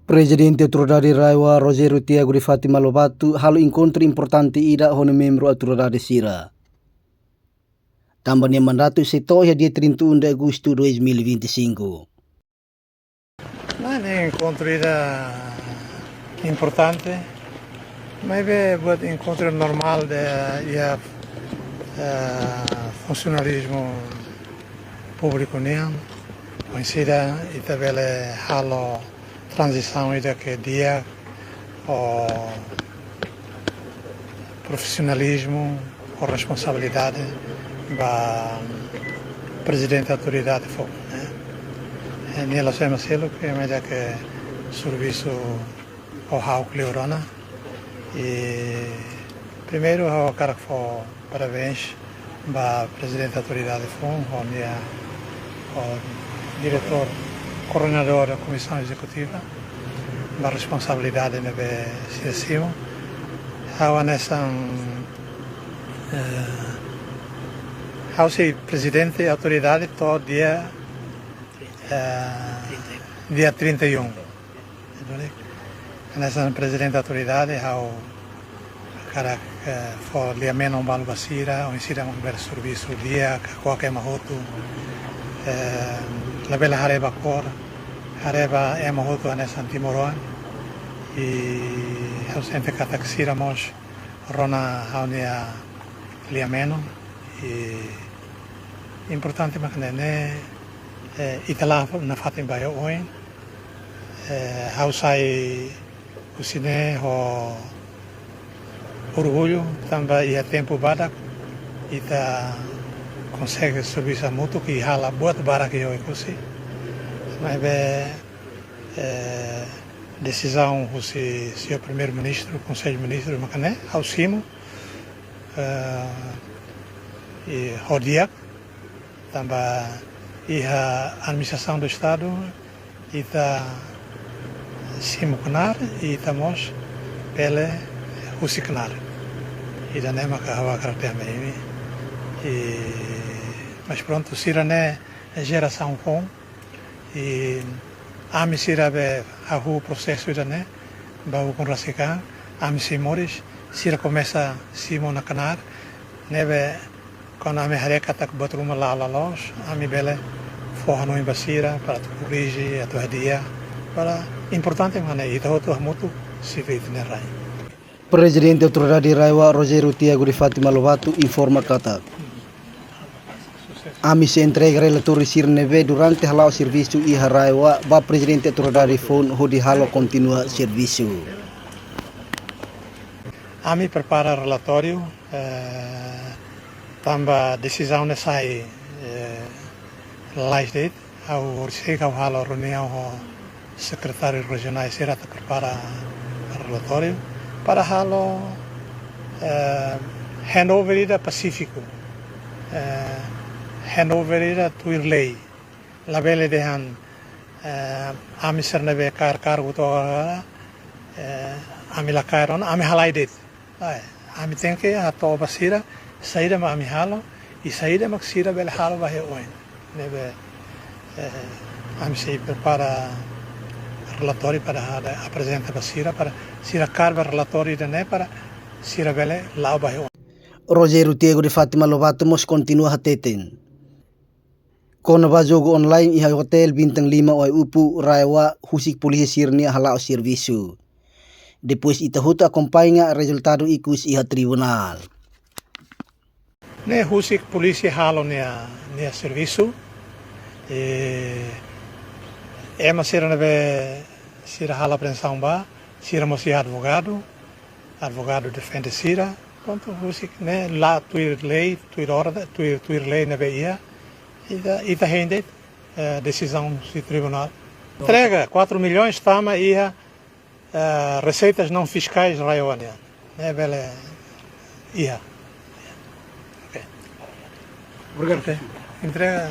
Presidente Autoridade Raiwa Rogério Tiago de Fátima Lobato halo encontro importante ida hono membro Autoridade Sira. Também mandato setor dia 31 de agosto 2025. Não encontro ida importante, mas é um encontro normal de funcionalismo público niam, coincida e também halo transição ida que dia o profissionalismo, a responsabilidade da presidente da autoridade foi, né? Nela chama selo que é melhor que serviço ao hau Cleorona e primeiro eu quero parabéns para presidente da autoridade foi, o diretor coordenador da comissão executiva, da responsabilidade na CSIO, há nessa ao ser presidente da autoridade todo dia 31. Nessa presidente da autoridade ao cara for liameno um balo basira ou insira um belo serviço dia qualquer mahoto la bela hareba cor hareba é mahoto nessa Timoroan e eu sempre cataxira mos rona haunia liameno e importante mas né itala na fatin baio oin how sai o cine o orgulho também é tempo bada e tá consegue serviço mútuo que hala buat bara que eu consi mas decisão o senhor primeiro-ministro conselho ministro macané ao cimo e rodia também e a administração do estado e tá cimo canar e estamos pela usiknar e da nema que hava carter mei e mas pronto sira né geração com e a me sira be a o processo da né ba o com rasika a me simores sira começa simo na canar neve quando a me hareka tak batruma lá los a me bele forno em basira para corrigir a tua dia para importante mana itu tuh mutu sivit nerai. Presidente Autoridade Raiwa Rogério Tiago de Fátima Lobato informa kata. Ami se entrega relator sirneve durante halau serviço e Raiwa ba Presidente Autoridade phone hodi halo continua serviço. Ami prepara relatório tamba decisão sai last date ao chega ao halo reunião secretário regionais será prepara relatório para halo handover ida Pacífico handover ida Tuirlei labele dehan ami sernebe cargo to ami la kairon ami halai det ami tenke ato basira saída ma ami halo e saída maxira bel halo vai oin nebe ami se prepara relatório para apresentar para Sira para Sira carva relatório da né para Sira bele lá vai Rogério Tiago de Fátima Lobato mos continua hateten. Kona ba jogo online iha hotel bintang 5 oi upu Raiwa husik polisi sirni hala serviço. Depois itahuta acompanha resultado ikus iha tribunal. Ne husik polisi halo nia serviço é uma sira neve sira hala apreensão ba sira mosi advogado defende sira pronto husik né lá tuir lei neve ia e da rende decisão do tribunal entrega 4 milhões tama ia receitas não fiscais raionia né bele ia ok entrega